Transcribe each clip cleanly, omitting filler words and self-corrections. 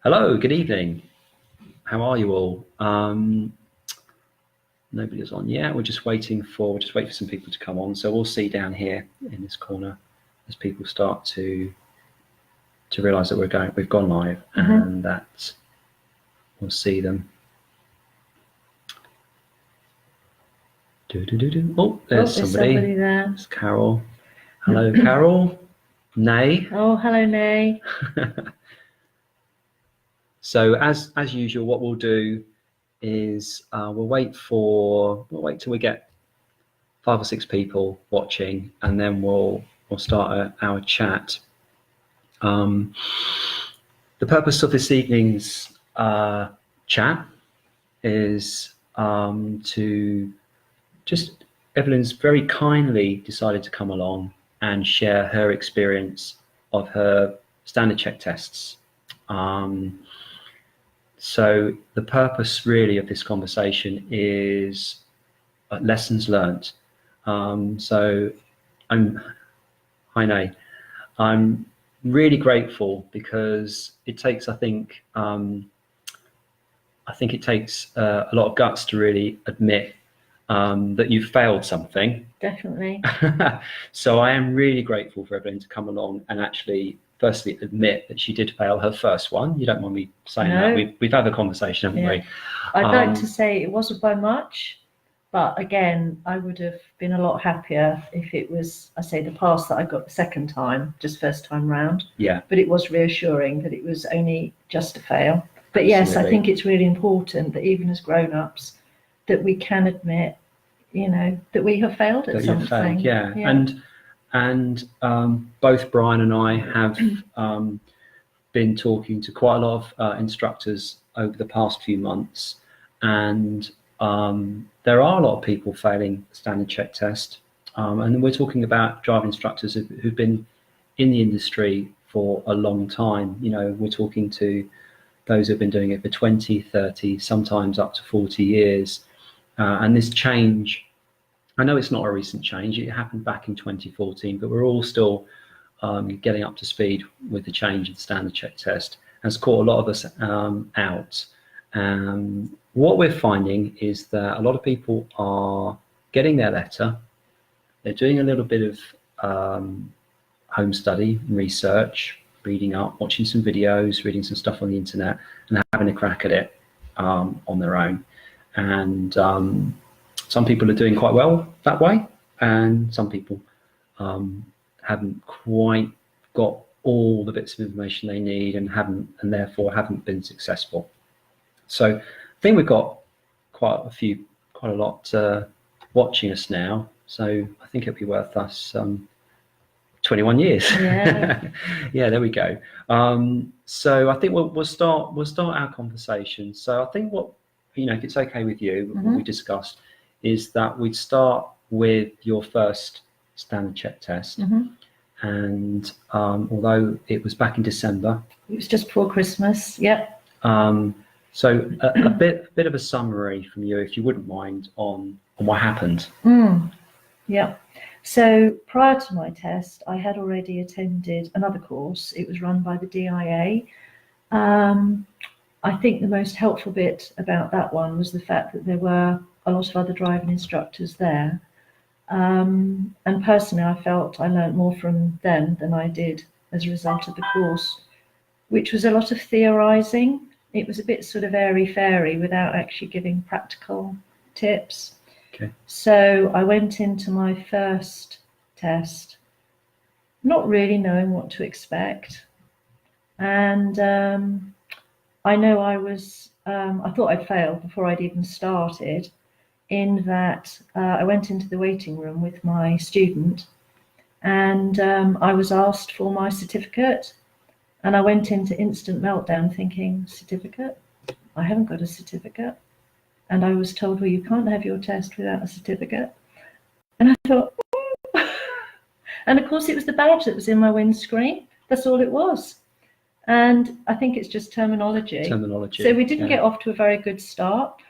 Hello, good evening. How are you all? Nobody's on yet. We're just waiting for some people to come on. So we'll see down here in this corner as people start to realise that we've gone live, and that we'll see them. Oh, there's somebody there. It's Carol. Hello, Carol. Nay. Oh, hello, Nay. So as usual, what we'll do is we'll wait till we get 5 or 6 people watching, and then we'll start our chat. The purpose of this evening's chat is Evelyn's very kindly decided to come along and share her experience of her standard check tests. So the purpose really of this conversation is lessons learned. So I'm really grateful because it takes, I think it takes a lot of guts to really admit that you've failed something. Definitely. So I am really grateful for Evelyn to come along and actually firstly admit that she did fail her first one. You don't mind me saying that? We've had a conversation, haven't we? I'd like to say it wasn't by much, but again, I would have been a lot happier if it was, the pass that I got the second time, just first time round. Yeah. But it was reassuring that it was only just a fail. But yes, absolutely. I think it's really important that even as grown-ups, that we can admit, that we have failed at something. Failed, yeah. And both Brian and I have been talking to quite a lot of instructors over the past few months, and there are a lot of people failing the standard check test. And we're talking about driving instructors who've been in the industry for a long time. We're talking to those who've been doing it for 20, 30, sometimes up to 40 years. And this change, I know it's not a recent change, it happened back in 2014, but we're all still getting up to speed with the change of the standard check test. Has caught a lot of us out. What we're finding is that a lot of people are getting their letter, they're doing a little bit of home study, research, reading up, watching some videos, reading some stuff on the internet, and having a crack at it on their own. And some people are doing quite well that way, and some people haven't quite got all the bits of information they need and therefore haven't been successful. So I think we've got quite a lot watching us now. So I think it'll be worth us 21 years. Yeah. Yeah, there we go. So I think we'll start our conversation. So I think if it's okay with you, what we discussed is that we'd start with your first standard check test. And although it was back in December, it was just before Christmas. Yep. So a bit of a summary from you, if you wouldn't mind, on what happened. Yeah. So prior to my test, I had already attended another course. It was run by the DIA. I think the most helpful bit about that one was the fact that there were a lot of other driving instructors there. And personally, I felt I learned more from them than I did as a result of the course, which was a lot of theorising. It was a bit sort of airy-fairy without actually giving practical tips. Okay. So I went into my first test not really knowing what to expect. And I know I thought I'd failed before I'd even started, in that I went into the waiting room with my student, and I was asked for my certificate, and I went into instant meltdown thinking, certificate? I haven't got a certificate. And I was told, well, you can't have your test without a certificate. And I thought, and of course it was the badge that was in my windscreen. That's all it was. And I think it's just terminology. So we didn't get off to a very good start.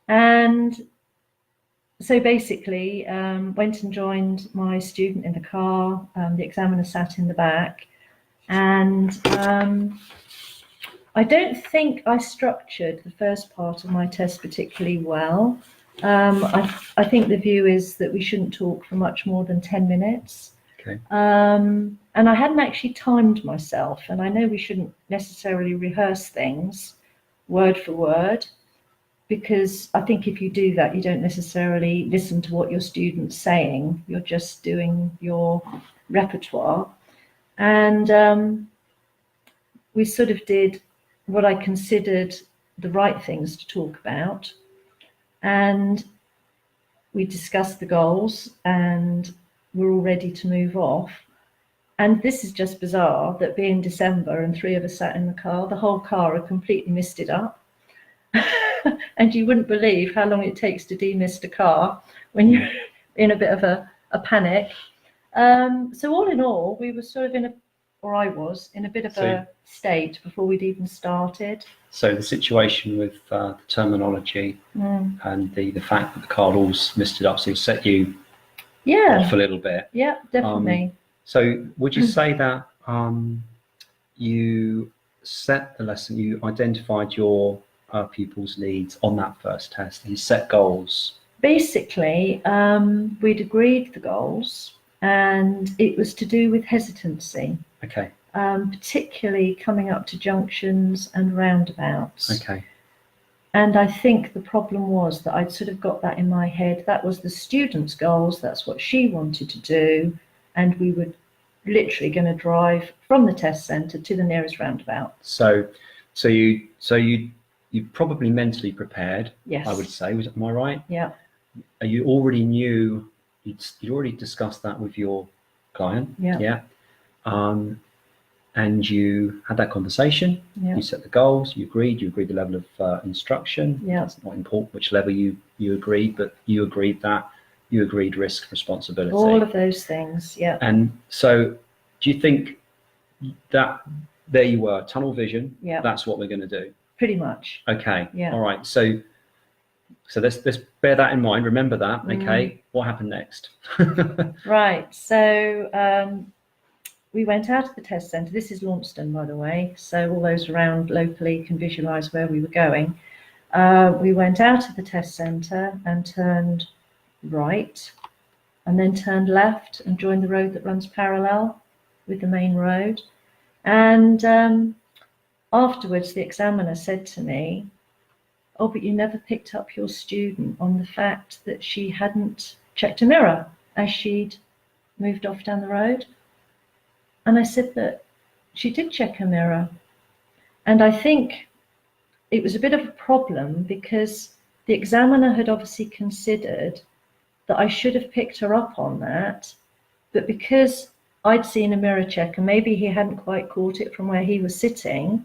And so basically went and joined my student in the car. The examiner sat in the back, And I don't think I structured the first part of my test particularly well. I think the view is that we shouldn't talk for much more than 10 minutes. Okay. And I hadn't actually timed myself, and I know we shouldn't necessarily rehearse things word for word, because I think if you do that, you don't necessarily listen to what your student's saying. You're just doing your repertoire. And we sort of did what I considered the right things to talk about. And we discussed the goals, and we're all ready to move off. And this is just bizarre that being December and 3 of us sat in the car, the whole car had completely missed it up. And you wouldn't believe how long it takes to demist a car when you're in a bit of a panic. So all in all, we were sort of I was in a bit of a state before we'd even started. So the situation with the terminology and the fact that the card all's missed it up, so it set you off a little bit. Yeah, definitely. So would you say that you set the lesson, you identified your pupils' needs on that first test, and you set goals? Basically, we'd agreed the goals, and it was to do with hesitancy. Okay. Particularly coming up to junctions and roundabouts. Okay. And I think the problem was that I'd sort of got that in my head. That was the students' goals. That's what she wanted to do. And we were literally going to drive from the test centre to the nearest roundabout. So you probably mentally prepared. Yes. I would say. Am I right? Yeah. You already knew. You already discussed that with your client. Yeah. Yeah. And you had that conversation. Yeah. You set the goals. You agreed the level of instruction. Yeah. That's not important which level you agreed, but you agreed risk, responsibility. All of those things. Yeah. And so, do you think that there you were, tunnel vision? Yeah. That's what we're going to do. Pretty much. Okay. Yeah. All right. So let's bear that in mind. Remember that. Okay. What happened next? Right. So we went out of the test centre. This is Launceston, by the way. So all those around locally can visualise where we were going. We went out of the test centre and turned right, and then turned left and joined the road that runs parallel with the main road. And afterwards, the examiner said to me, "Oh, but you never picked up your student on the fact that she hadn't checked a mirror as she'd moved off down the road." And I said that she did check her mirror. And I think it was a bit of a problem because the examiner had obviously considered that I should have picked her up on that. But because I'd seen a mirror check and maybe he hadn't quite caught it from where he was sitting,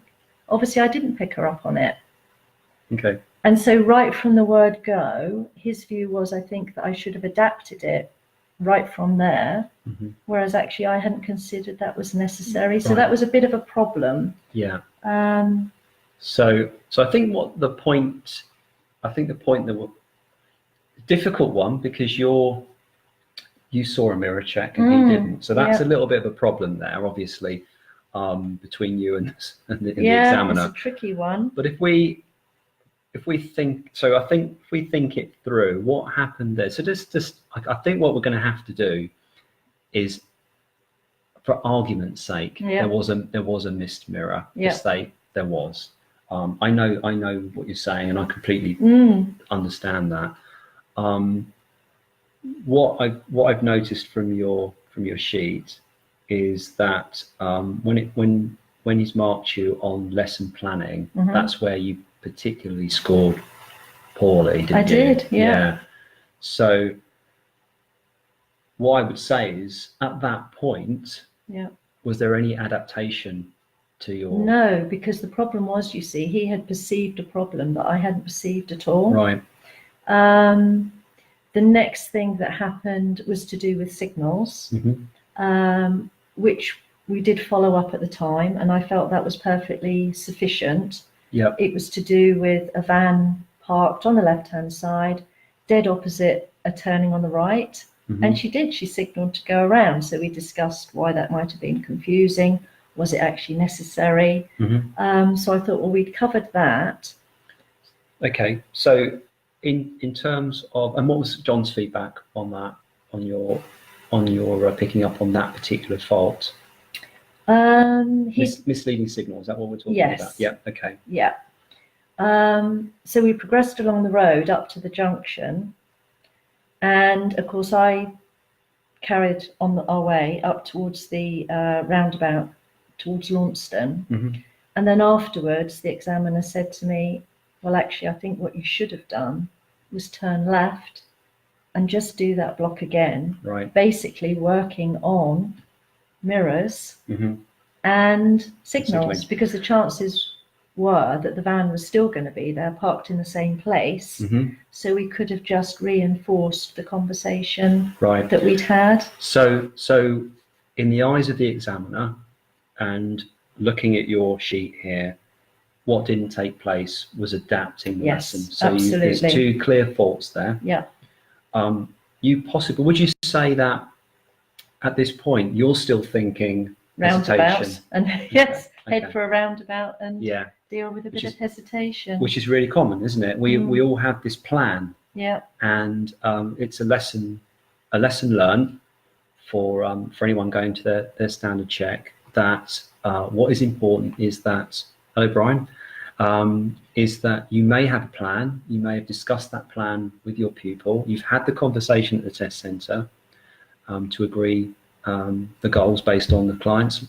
obviously I didn't pick her up on it. Okay. And so right from the word go, his view was, I think, that I should have adapted it right from there, whereas actually I hadn't considered that was necessary. So that was a bit of a problem. Yeah. So I think the point that was difficult one, because you saw a mirror check and he didn't. So that's a little bit of a problem there, obviously, between you and the examiner. It's a tricky one. But if we think it through, what happened there? So I think what we're going to have to do is, for argument's sake, there was a missed mirror. Yeah. There was. I know what you're saying, and I completely understand that. What I've noticed from your sheet is that when he's marked you on lesson planning, that's where you particularly scored poorly, didn't you? I did, yeah. So what I would say is, at that point, was there any adaptation to your... No, because the problem was, you see, he had perceived a problem that I hadn't perceived at all. Right. The next thing that happened was to do with signals, which we did follow up at the time, and I felt that was perfectly sufficient. Yeah. It was to do with a van parked on the left-hand side, dead opposite a turning on the right. And she signalled to go around. So we discussed why that might have been confusing, Was it actually necessary? So I thought, well, we'd covered that. Okay, so in terms of, and what was John's feedback on that, on your picking up on that particular fault? Misleading signal, is that what we're talking about? Yeah, okay. Yeah. So we progressed along the road up to the junction, and of course I carried on our way up towards the roundabout towards Launceston. And then afterwards the examiner said to me, well, actually I think what you should have done was turn left and just do that block again. Right. Basically working on mirrors and signals, because the chances were that the van was still going to be there, parked in the same place. So we could have just reinforced the conversation that we'd had. So in the eyes of the examiner, and looking at your sheet here, what didn't take place was adapting the lesson. So there's two clear faults there. Yeah. Would you say that at this point you're still thinking roundabout and head for a roundabout and deal with a bit of hesitation, which is really common, isn't it? We all have this plan, and it's a lesson learned for anyone going to their standard check, that what is important is that, hello Brian, is that you may have a plan, you may have discussed that plan with your pupil, you've had the conversation at the test centre to agree the goals based on the client's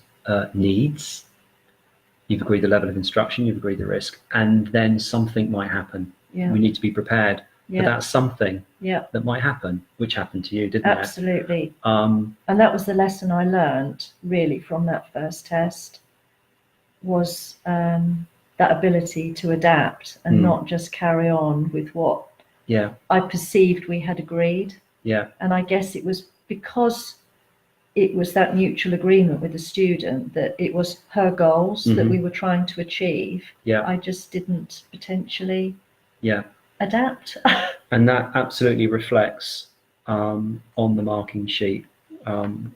needs, you've agreed the level of instruction, you've agreed the risk, and then something might happen. We need to be prepared for that something that might happen, which happened to you, didn't it? Absolutely. And that was the lesson I learned really from that first test, was that ability to adapt and not just carry on with what I perceived we had agreed. And I guess it was because it was that mutual agreement with the student that it was her goals that we were trying to achieve. I just didn't potentially adapt. And that absolutely reflects on the marking sheet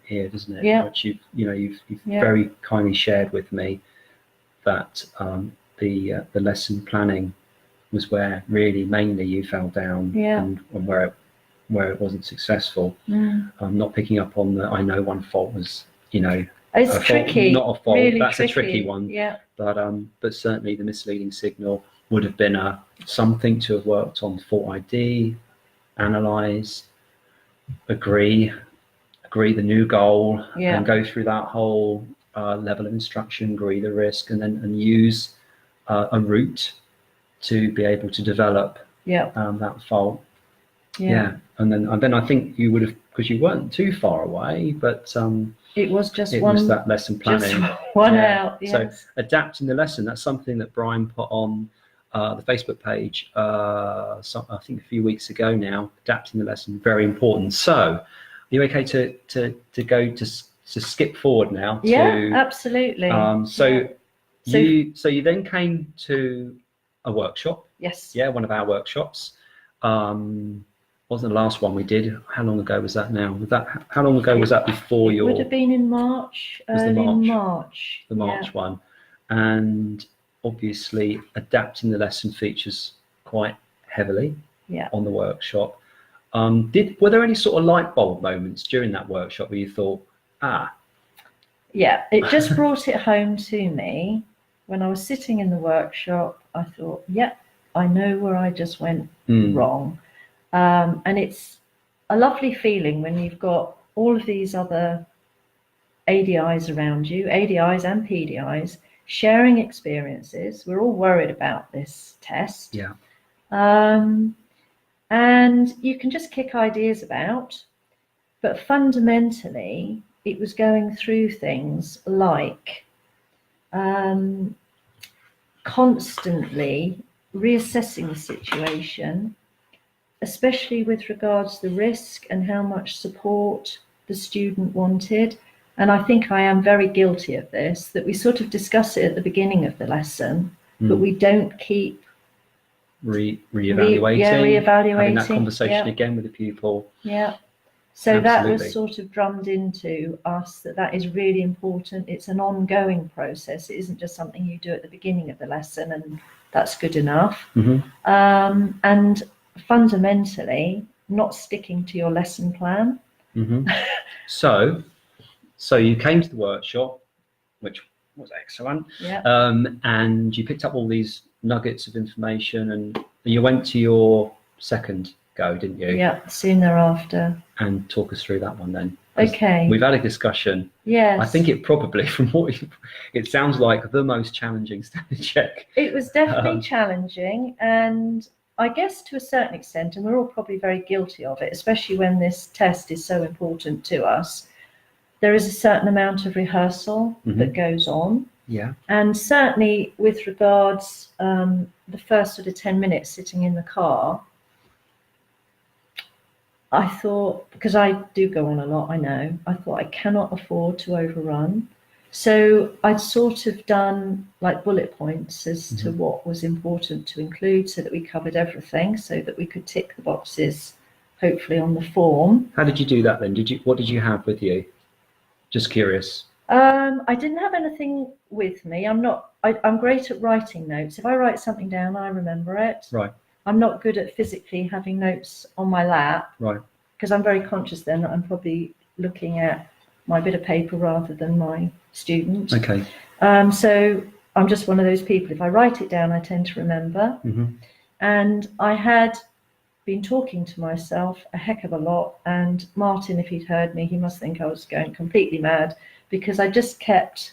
here, doesn't it? Which you've very kindly shared with me, that the lesson planning was where really mainly you fell down, and where it wasn't successful. Not picking up on the, I know one fault was, it's tricky, not a fault, really that's tricky. a tricky one. But certainly the misleading signal would have been something to have worked on: fault ID, analyze, agree the new goal, and go through that whole level of instruction, agree the risk, and use a route to be able to develop that fault. And then I think you would have, because you weren't too far away, but it was just was that lesson planning. Out. So adapting the lesson, that's something that Brian put on the Facebook page, I think a few weeks ago now. Adapting the lesson, very important. So are you okay to go to skip forward now? Absolutely. So you then came to a workshop. One of our workshops. Wasn't the last one we did. How long ago was that now? How long ago was that before your... It would have been in March, early March. The March one. And obviously adapting the lesson features quite heavily on the workshop. Were there any sort of light bulb moments during that workshop where you thought, it just brought it home to me. When I was sitting in the workshop, I thought, I know where I just went wrong. And it's a lovely feeling when you've got all of these other ADIs around you, ADIs and PDIs, sharing experiences. We're all worried about this test. And you can just kick ideas about. But fundamentally, it was going through things like constantly reassessing the situation, especially with regards to the risk and how much support the student wanted. And I think I am very guilty of this, that we sort of discuss it at the beginning of the lesson, but we don't keep reevaluating, having that conversation again with the pupil. So that Absolutely. was sort of drummed into us that is really important. It's an ongoing process. It isn't just something you do at the beginning of the lesson and that's good enough. And fundamentally, not sticking to your lesson plan. So you came to the workshop, which was excellent. Yeah. And you picked up all these nuggets of information, and you went to your second go, didn't you? Yeah, soon thereafter. And talk us through that one then. Okay. We've had a discussion. Yes. I think it probably, from what it sounds like, the most challenging standard check. It was definitely challenging, and I guess to a certain extent, and we're all probably very guilty of it, especially when this test is so important to us, there is a certain amount of rehearsal that goes on. Yeah. And certainly with regards the first sort of 10 minutes sitting in the car, I thought, because I do go on a lot, I know, I thought I cannot afford to overrun. So I'd sort of done like bullet points as to what was important to include so that we covered everything, so that we could tick the boxes, hopefully, on the form. How did you do that then? What did you have with you? Just curious. I didn't have anything with me. I'm great at writing notes. If I write something down, I remember it. Right. I'm not good at physically having notes on my lap. Right. Because I'm very conscious then that I'm probably looking at my bit of paper rather than my student. Okay. So I'm just one of those people. If I write it down, I tend to remember. And I had been talking to myself a heck of a lot. And Martin, if he'd heard me, he must think I was going completely mad, because I just kept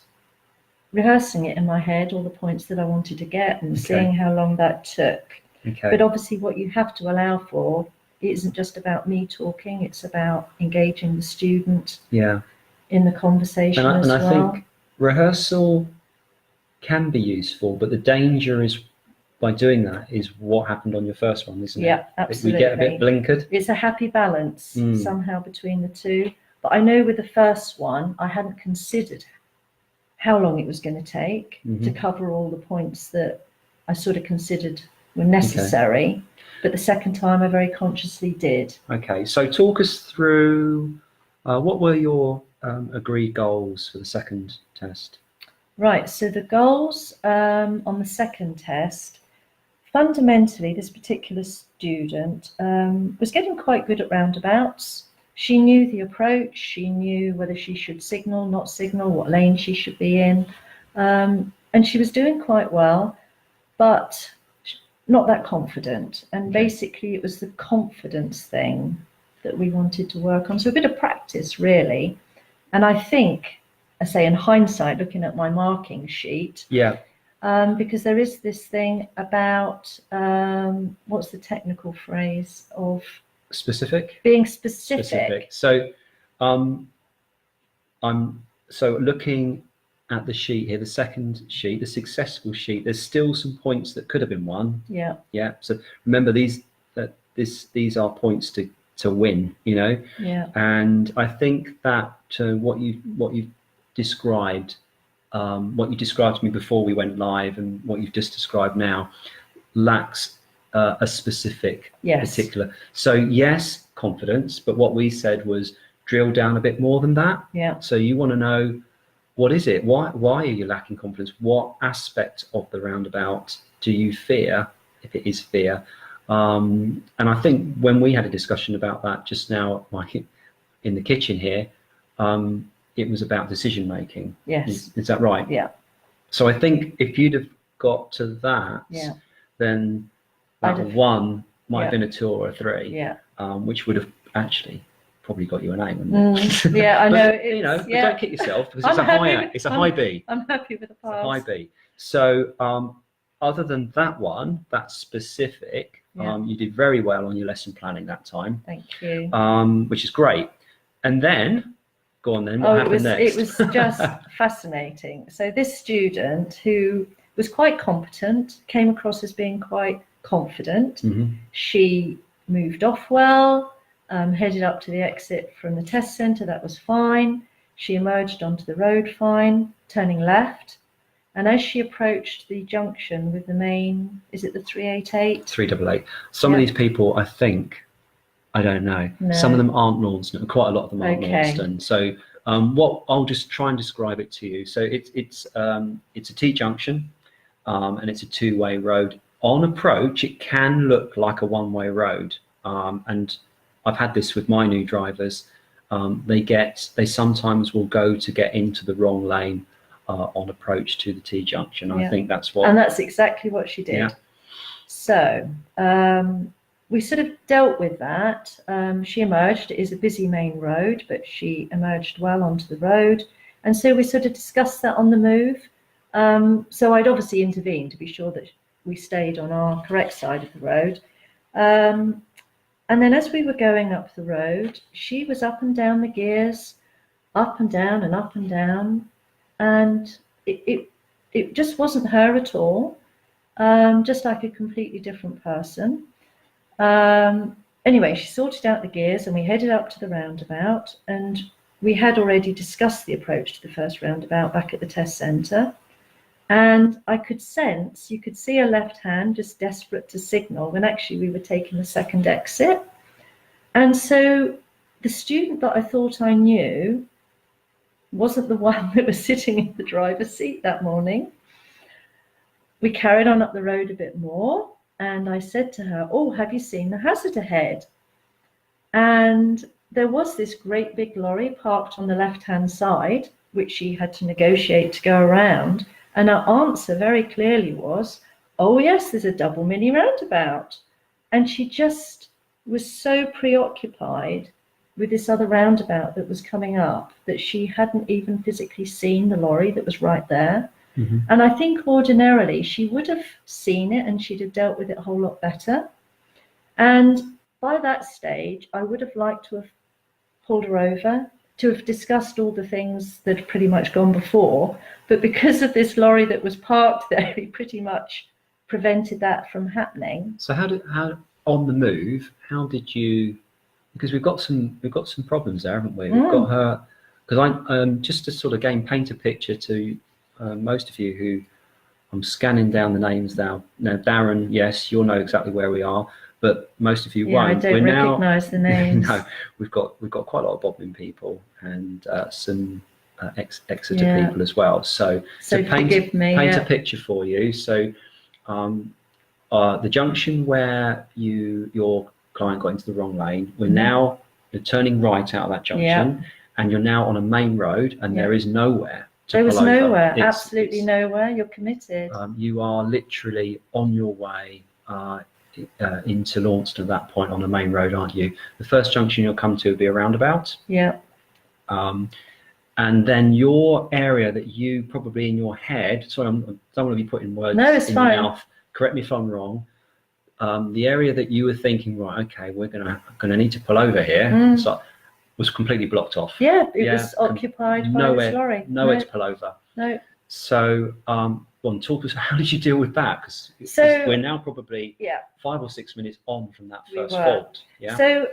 rehearsing it in my head, all the points that I wanted to get, and seeing how long that took. Okay. But obviously what you have to allow for, it isn't just about me talking, it's about engaging the student in the conversation as well. And I think rehearsal can be useful, but the danger is by doing that is what happened on your first one, isn't it? Yeah, absolutely. We get a bit blinkered. It's a happy balance somehow between the two. But I know with the first one, I hadn't considered how long it was going to take to cover all the points that I sort of considered were necessary. Okay. But the second time I very consciously did. Okay, so talk us through what were your agreed goals for the second test? Right, so the goals on the second test, fundamentally this particular student was getting quite good at roundabouts. She knew the approach, she knew whether she should signal, not signal, what lane she should be in, and she was doing quite well, but not that confident. And basically it was the confidence thing that we wanted to work on. So a bit of practice, really. And I think, I say in hindsight, looking at my marking sheet, because there is this thing about, what's the technical phrase of? Specific? Being specific. So I'm looking at the sheet here, the second sheet, the successful sheet, there's still some points that could have been won. Yeah. So remember these are points to win, you know. Yeah. And I think that what you've described, what you described to me before we went live, and what you've just described now, lacks a specific particular. So yes, confidence, but what we said was drill down a bit more than that. Yeah. So you want to know, what is it? Why are you lacking confidence? What aspect of the roundabout do you fear, if it is fear? And I think when we had a discussion about that just now, like in the kitchen here, it was about decision making. Yes. Is that right? Yeah. So I think if you'd have got to that, then that one might have been a 2 or a 3, which would have actually probably got you an A, wouldn't it? Yeah, I know. You know, but don't kick yourself, because it's a high B. I'm happy with the pass. It's a high B. So other than that one, that's specific. You did very well on your lesson planning that time. Thank you. Which is great. And then, go on then, what happened next? It was just fascinating. So this student, who was quite competent, came across as being quite confident. She moved off well, headed up to the exit from the test centre, that was fine. She emerged onto the road fine, turning left. And as she approached the junction with the main, is it the 388? 388. Some of these people, I think, I don't know. No. Some of them aren't Launceston. Quite a lot of them aren't Okay. Launceston. So what I'll just try and describe it to you. So it's a T-junction, and it's a two-way road. On approach, it can look like a one-way road, and I've had this with my new drivers. They sometimes will go to get into the wrong lane on approach to the T-junction. Yeah. I think that's what. And that's exactly what she did. Yeah. So we sort of dealt with that. She emerged. It is a busy main road, but she emerged well onto the road. And so we sort of discussed that on the move. So I'd obviously intervened to be sure that we stayed on our correct side of the road. And then as we were going up the road, she was up and down the gears, up and down and up and down. And it just wasn't her at all, just like a completely different person. Anyway, she sorted out the gears and we headed up to the roundabout, and we had already discussed the approach to the first roundabout back at the test centre. And I could sense, you could see her left hand just desperate to signal when actually we were taking the second exit. And so the student that I thought I knew wasn't the one that was sitting in the driver's seat that morning. We carried on up the road a bit more, and I said to her, "Oh, have you seen the hazard ahead?" And there was this great big lorry parked on the left-hand side, which she had to negotiate to go around. And her answer very clearly was, "Oh yes, there's a double mini roundabout." And she just was so preoccupied with this other roundabout that was coming up that she hadn't even physically seen the lorry that was right there. Mm-hmm. And I think ordinarily she would have seen it and she'd have dealt with it a whole lot better. And by that stage, I would have liked to have pulled her over, to have discussed all the things that had pretty much gone before. But because of this lorry that was parked there, we pretty much prevented that from happening. So how on the move, how did you, because we've got some problems there, haven't we? We've got her, because I just to sort of paint a picture to most of you who I'm scanning down the names now. Now, Darren, yes, you'll know exactly where we are, but most of you won't. I don't recognise the names. No, we've got quite a lot of Bodmin people and some Exeter people as well. So to paint a picture for you. So the junction where your client got into the wrong lane, you're turning right out of that junction, and you're now on a main road, and there is nowhere. There was nowhere, absolutely nowhere. You're committed. You are literally on your way into Launceston at that point on a main road, aren't you? The first junction you'll come to will be a roundabout. Yeah. And then your area that you probably in your head, sorry, I don't want to be putting words in your mouth. Correct me if I'm wrong. The area that you were thinking, right, okay, we're gonna need to pull over here. So, was completely blocked off. Yeah, it was occupied by this lorry. Nowhere to pull over. No. So, talk us. How did you deal with that? Because we're now probably 5 or 6 minutes on from that first fault. Yeah. So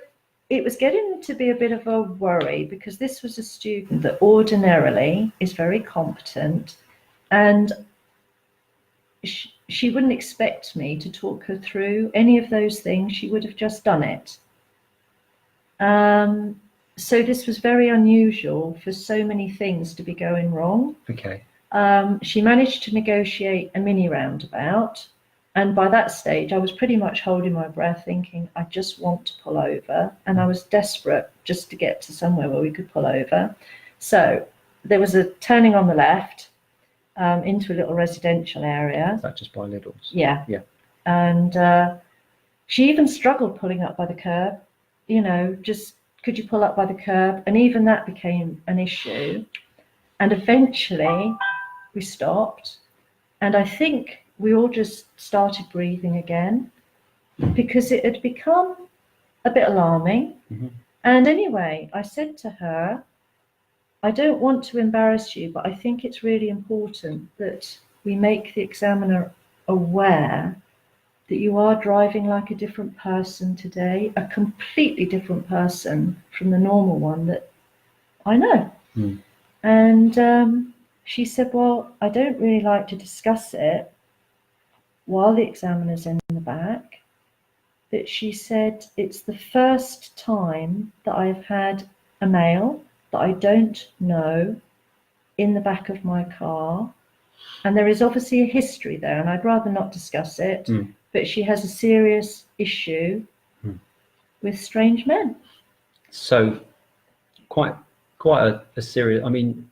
it was getting to be a bit of a worry because this was a student that ordinarily is very competent, and she wouldn't expect me to talk her through any of those things. She would have just done it. So this was very unusual for so many things to be going wrong. Okay. She managed to negotiate a mini roundabout, and by that stage I was pretty much holding my breath thinking I just want to pull over, and I was desperate just to get to somewhere where we could pull over. So there was a turning on the left into a little residential area. Is that just by Lidl's? Yeah. And she even struggled pulling up by the curb, just could you pull up by the curb? And even that became an issue. And eventually we stopped. And I think we all just started breathing again because it had become a bit alarming. Mm-hmm. And anyway, I said to her, I don't want to embarrass you, but I think it's really important that we make the examiner aware that you are driving like a different person today, a completely different person from the normal one that I know. Mm. And she said, well, I don't really like to discuss it while the examiner's in the back. that she said it's the first time that I've had a male that I don't know in the back of my car. And there is obviously a history there, and I'd rather not discuss it, but she has a serious issue with strange men. So quite a serious, I mean,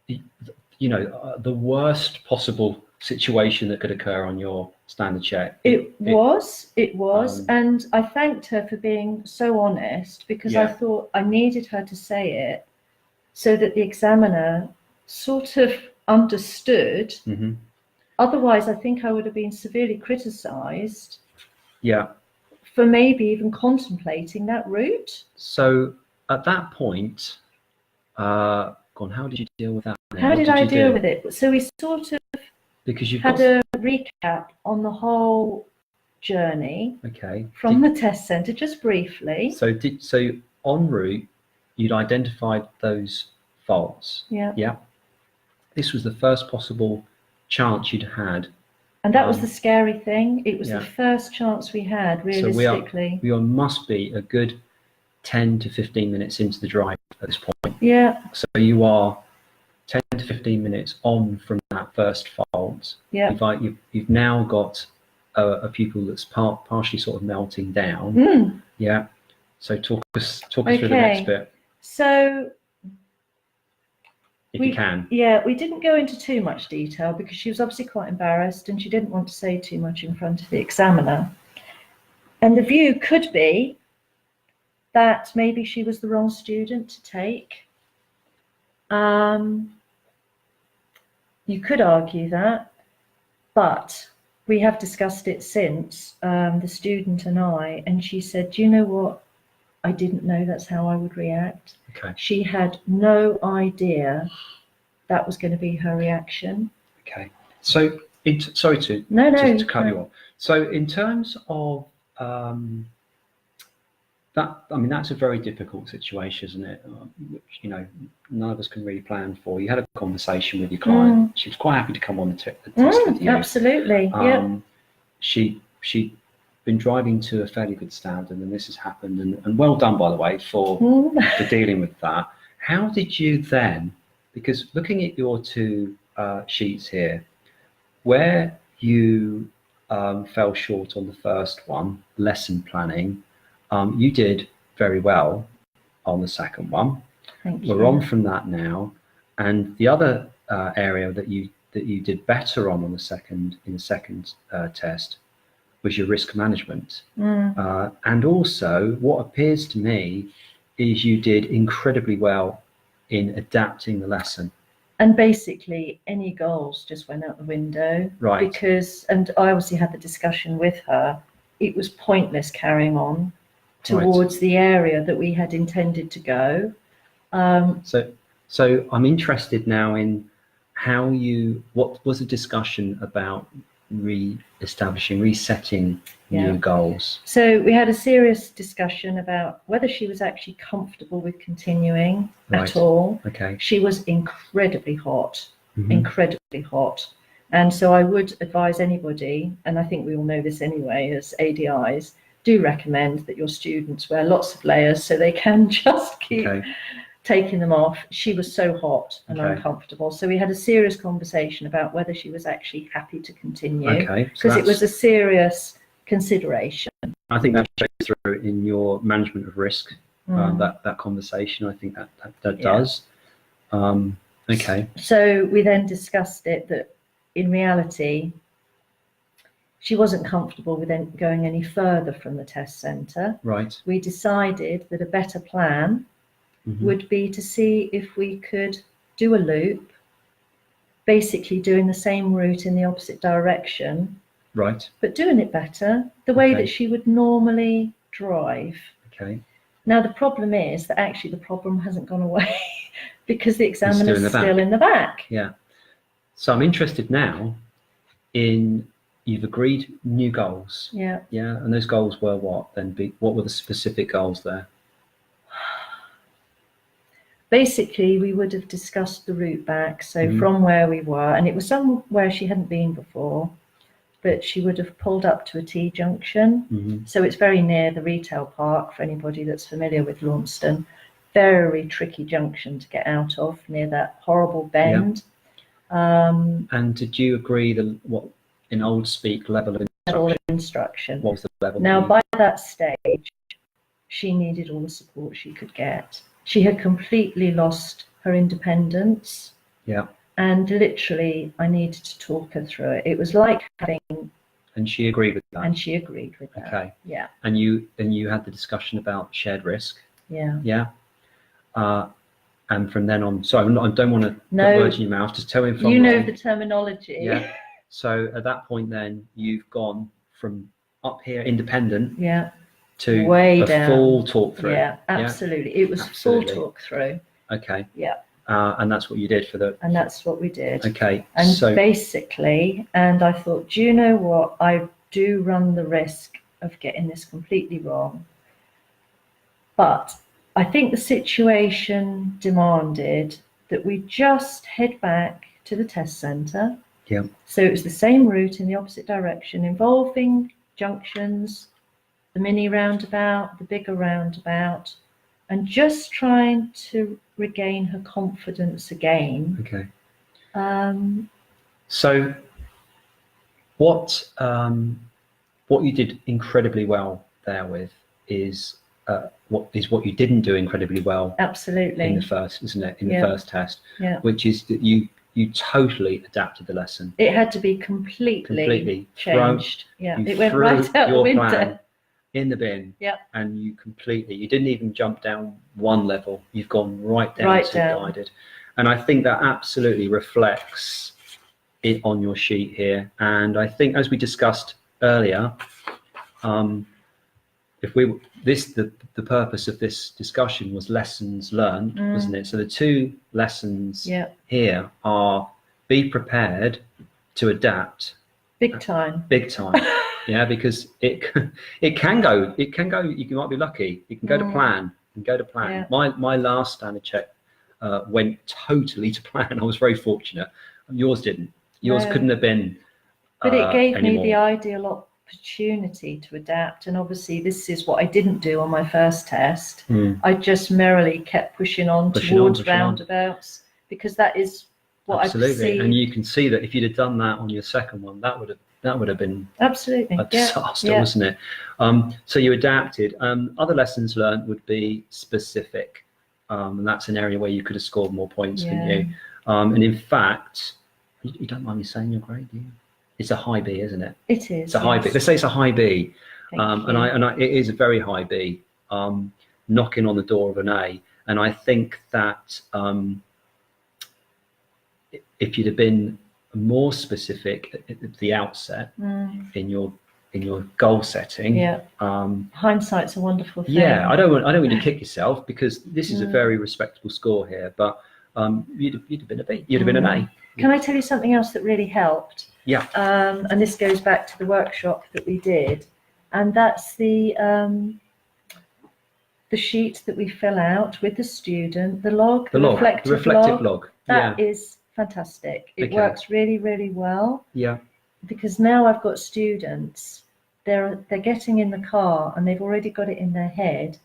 you know, the worst possible situation that could occur on your standard check. It was, and I thanked her for being so honest, because I thought I needed her to say it so that the examiner sort of understood. Otherwise, I think I would have been severely criticised. Yeah. For maybe even contemplating that route. So at that point, how did you deal with that? How did I deal with it? So we sort of had a recap on the whole journey. Okay. From the test centre, just briefly. So en route, you'd identified those faults. Yeah. Yeah. This was the first possible chance you'd had. And that was the scary thing. It was the first chance we had, realistically. So we must be a good 10 to 15 minutes into the drive at this point. Yeah. So you are 10 to 15 minutes on from that first fault. Yeah. You've now got a pupil that's partially sort of melting down. Yeah. So talk us through the next bit. So if you can. Yeah, we didn't go into too much detail because she was obviously quite embarrassed and she didn't want to say too much in front of the examiner. And the view could be that maybe she was the wrong student to take. You could argue that, but we have discussed it since, the student and I, and she said, do you know what? I didn't know that's how I would react. Okay. She had no idea that was going to be her reaction. Okay. So, sorry to cut you off. So, in terms of that, I mean, that's a very difficult situation, isn't it? Which, you know, none of us can really plan for. You had a conversation with your client. She was quite happy to come on the test with you. Absolutely. She'd been driving to a fairly good standard, and this has happened. And well done, by the way, for dealing with that. How did you then? Because looking at your two sheets here, where you fell short on the first one, lesson planning, you did very well on the second one. Thank you. We're on from that now, and the other area that you did better on the second test was your risk management, and also what appears to me is you did incredibly well in adapting the lesson. And basically, any goals just went out the window. Right. Because, and I obviously had the discussion with her, it was pointless carrying on towards the area that we had intended to go. So I'm interested now in what was the discussion about resetting new goals? So we had a serious discussion about whether she was actually comfortable with continuing at all. Okay. She was incredibly hot, incredibly hot. And so I would advise anybody, and I think we all know this anyway as ADIs, do recommend that your students wear lots of layers so they can just keep taking them off. She was so hot and uncomfortable. So we had a serious conversation about whether she was actually happy to continue, because it was a serious consideration. I think that shows through in your management of risk, that conversation. I think that does. Okay. So we then discussed it that in reality, she wasn't comfortable with going any further from the test centre. Right. We decided that a better plan would be to see if we could do a loop, basically doing the same route in the opposite direction, but doing it better, the way that she would normally drive. Okay. Now the problem is that actually the problem hasn't gone away because the examiner's still in the back. Yeah. So I'm interested now in, you've agreed new goals. Yeah. Yeah. And those goals were what then? What were the specific goals there? Basically, we would have discussed the route back, so from where we were, and it was somewhere she hadn't been before, but she would have pulled up to a T-junction. So it's very near the retail park for anybody that's familiar with Launceston. Very tricky junction to get out of, near that horrible bend. And did you agree what in old speak level of instruction? What was the level? Now, by that stage, she needed all the support she could get. She had completely lost her independence. Yeah. And literally, I needed to talk her through it. It was like having. And she agreed with that. And she agreed with that. Okay. Yeah. And you had the discussion about shared risk. Yeah. Yeah. And from then on, sorry, I don't want to put words in your mouth. Just tell me if I'm wrong. know the terminology. Yeah. So at that point, then you've gone from up here independent. Yeah. To way a down. Full talk through. Yeah, absolutely. It was absolutely. Full talk through. Okay. Yeah. And that's what you did for the. And that's what we did. Okay. And so basically, and I thought, do you know what? I do run the risk of getting this completely wrong. But I think the situation demanded that we just head back to the test centre. Yeah. So it was the same route in the opposite direction, involving junctions, the mini roundabout, the bigger roundabout, and just trying to regain her confidence again. Okay. So what you did incredibly well there with is what you didn't do incredibly well. Absolutely. In the first, isn't it? In the first test. Yeah. Which is that you totally adapted the lesson. It had to be completely changed. It went right out the window. In the bin. Yeah. And you didn't even jump down one level. You've gone right down to guided. And I think that absolutely reflects it on your sheet here. And I think, as we discussed earlier, the purpose of this discussion was lessons learned, wasn't it? So the two lessons here are: be prepared to adapt. Big time. Yeah, because it can go. You might be lucky. You can go to plan. Yeah. My last standard check went totally to plan. I was very fortunate. Yours didn't. Yours couldn't have been. But it gave me the ideal opportunity to adapt. And obviously, this is what I didn't do on my first test. I just merrily kept pushing on towards roundabouts, because that is what I perceived. And you can see that if you'd have done that on your second one, that would have been absolutely a disaster, wasn't it? So you adapted. Other lessons learned would be specific, and that's an area where you could have scored more points, couldn't you? And in fact, you don't mind me saying your grade, do you? It's a high B, isn't it? It is. It's a high B. Let's say it's a high B, and it is a very high B, knocking on the door of an A. And I think that if you'd have been more specific at the outset in your goal setting, hindsight's a wonderful thing. Yeah, I don't want you to kick yourself, because this is a very respectable score here. But you'd have been a B. You'd have been an A. Can I tell you something else that really helped? Yeah. And this goes back to the workshop that we did, and that's the sheet that we fill out with the student, the reflective log. That is fantastic. It works really, really well. Yeah. Because now I've got students, they're getting in the car and they've already got it in their head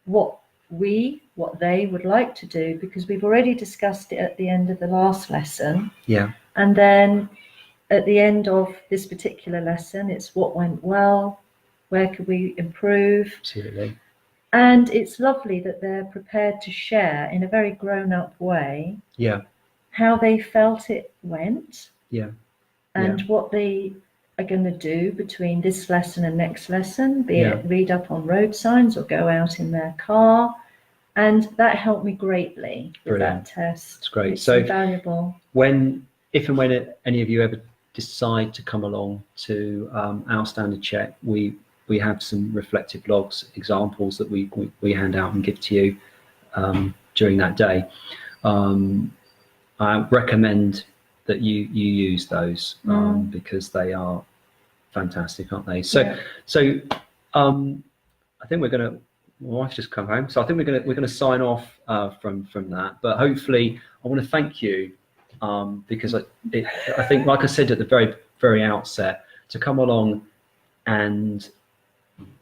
what they would like to do, because we've already discussed it at the end of the last lesson. Yeah. And then at the end of this particular lesson, it's what went well, where could we improve. Absolutely. And it's lovely that they're prepared to share in a very grown-up way how they felt it went, and what they are going to do between this lesson and next lesson, be it read up on road signs or go out in their car. And that helped me greatly with that test. It's great. It's so valuable. If and when any of you ever decide to come along to our standard check, we have some reflective logs examples that we hand out and give to you during that day. I recommend that you use those because they are fantastic, aren't they? So I think my wife's just come home, so I think we're gonna sign off from that. But hopefully, I want to thank you because I think, like I said at the very very outset, to come along and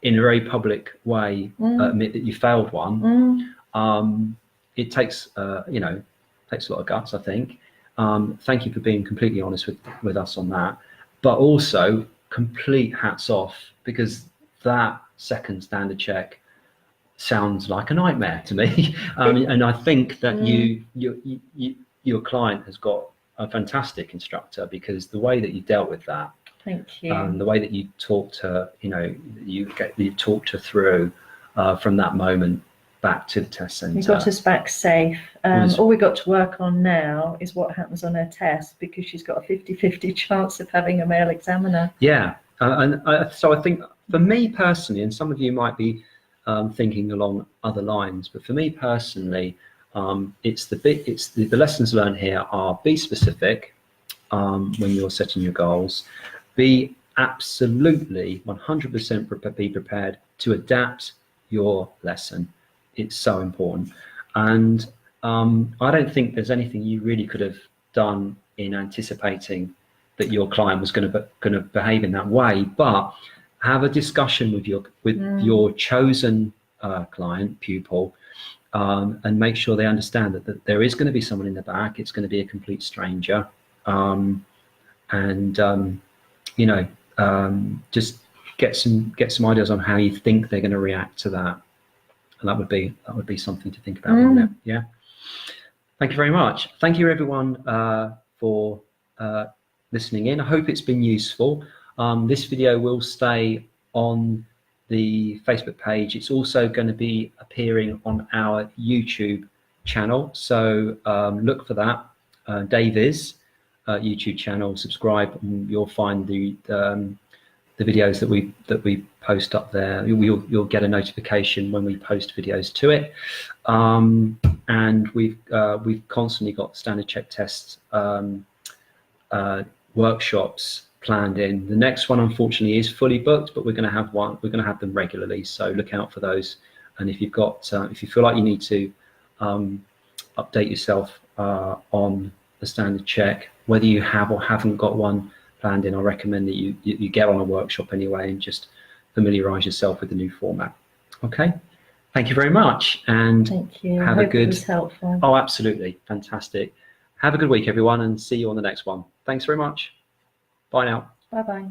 in a very public way admit that you failed one. It takes takes a lot of guts, I think. Thank you for being completely honest with us on that, but also complete hats off, because that second standard check sounds like a nightmare to me. And I think that your client has got a fantastic instructor, because the way that you dealt with that, thank you, the way that you talked her, you talked her through from that moment back to the test centre. You got us back safe. All we got to work on now is what happens on her test, because she's got a 50-50 chance of having a male examiner. Yeah, so I think for me personally, and some of you might be thinking along other lines, but for me personally, the lessons learned here are: be specific when you're setting your goals, be absolutely 100% be prepared to adapt your lesson. It's so important. And I don't think there's anything you really could have done in anticipating that your client was going to behave in that way. But have a discussion with your chosen client, pupil, and make sure they understand that there is going to be someone in the back. It's going to be a complete stranger, just get some ideas on how you think they're going to react to that. And that would be something to think about, wouldn't it? Yeah. Thank you very much. Thank you everyone for listening in. I hope it's been useful. This video will stay on the Facebook page. It's also going to be appearing on our YouTube channel. So look for that, Day-Viss YouTube channel. Subscribe, and you'll find the videos that we post up there. You'll get a notification when we post videos to it. And we've constantly got standard check tests workshops planned in. The next one, unfortunately, is fully booked, but we're going to have one. We're going to have them regularly, so look out for those. And if you've got, if you feel like you need to update yourself on the standard check, whether you have or haven't got one planned in, I recommend that you get on a workshop anyway and just familiarise yourself with the new format. Okay, thank you very much, and thank you. Have a good. It was helpful. Oh, absolutely, fantastic. Have a good week, everyone, and see you on the next one. Thanks very much. Bye now. Bye bye.